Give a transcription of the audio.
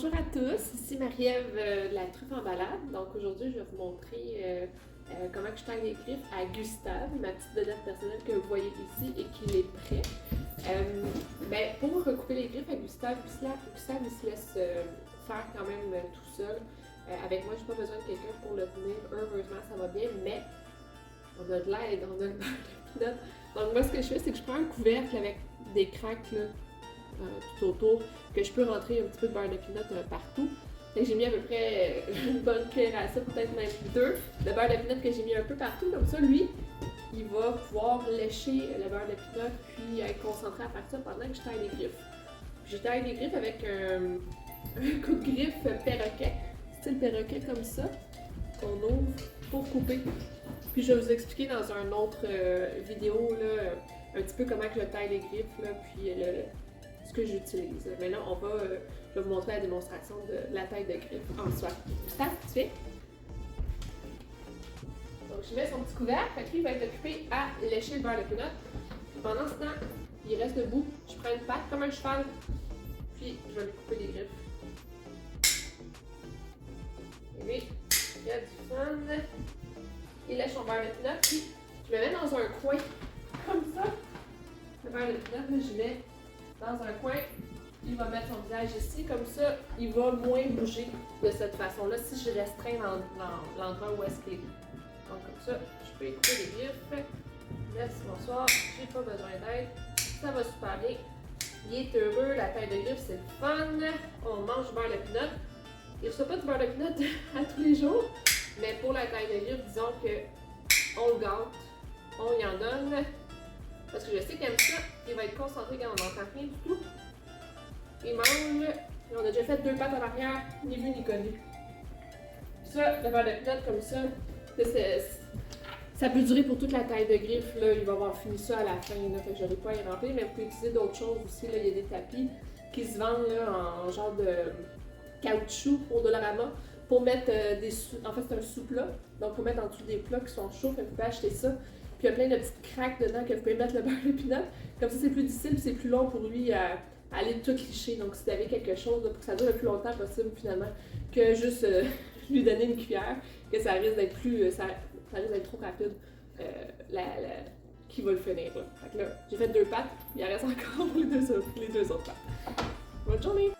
Bonjour à tous, ici Marie-Ève de la truffe en balade. Donc aujourd'hui, je vais vous montrer comment je taille les griffes à Gustave, ma petite vedette personnelle que vous voyez ici et qui est prêt. Pour recouper les griffes à Gustave, Gustave il se laisse faire quand même tout seul. Avec moi, je n'ai pas besoin de quelqu'un pour le tenir. Heureusement, ça va bien, mais on a de l'aide, on a le beurre de pinot. Donc moi, ce que je fais, c'est que je prends un couvercle avec des craques là, tout autour, que je peux rentrer un petit peu de beurre de pinot partout. J'ai mis à peu près une bonne cuillère à ça, peut-être même deux, de beurre de pinot que j'ai mis un peu partout. Comme ça, lui, il va pouvoir lécher le beurre de pinot puis être concentré à faire ça pendant que je taille les griffes. Je taille les griffes avec un coup de griffe perroquet, style perroquet comme ça, qu'on ouvre pour couper. Puis je vais vous expliquer dans un autre vidéo là, un petit peu comment que je taille les griffes, là, puis ce que j'utilise. Mais là, je vais vous montrer la démonstration de la taille de griffe en soi. Gustave, tu fais? Donc je mets son petit couvercle, fait que lui, il va être occupé à lécher le beurre de pinot. Pendant ce temps, il reste debout. Je prends une patte comme un cheval, puis je vais lui couper les griffes. Et lui, il y a du fun. Il lèche son beurre de pinot, puis je le mets dans un coin, comme ça. Le beurre de pinot, là, je mets dans un coin. Il va mettre son visage ici, comme ça, il va moins bouger de cette façon-là si je restreins dans l'endroit où est-ce qu'il est. Donc comme ça, je peux écouter les griffes. Merci, bonsoir, j'ai pas besoin d'aide. Ça va super bien. Il est heureux, la taille de griffe, c'est le fun. On mange du beurre de pinot. Il ne reçoit pas du beurre de pinot à tous les jours, mais pour la taille de griffe, disons qu'on le gâte, on y en donne. Parce que je sais qu'il aime ça, il va être concentré quand on n'entend rien du tout. Il mange, et on a déjà fait 2 pattes en arrière, ni vu ni connu. Ça, le beurre de pinot comme ça, ça peut durer pour toute la taille de griffe. Là, il va avoir fini ça à la fin, là, fait que je n'aurai pas à y remplir, mais vous pouvez utiliser d'autres choses aussi. Là, il y a des tapis qui se vendent là, en genre de caoutchouc au Dollarama pour mettre en fait, c'est un sous-plat, donc pour mettre en dessous des plats qui sont chauds, vous pouvez acheter ça. Puis il y a plein de petites craques dedans que vous pouvez mettre le beurre de pinot. Comme ça, c'est plus difficile, c'est plus long pour lui à aller tout licher. Donc si vous avez quelque chose là, pour que ça dure le plus longtemps possible finalement, que juste lui donner une cuillère, que ça risque d'être plus, ça risque d'être trop rapide, qui va le finir. Là. Fait que là, j'ai fait 2 pattes, il en reste encore pour les deux autres pattes. Bonne journée!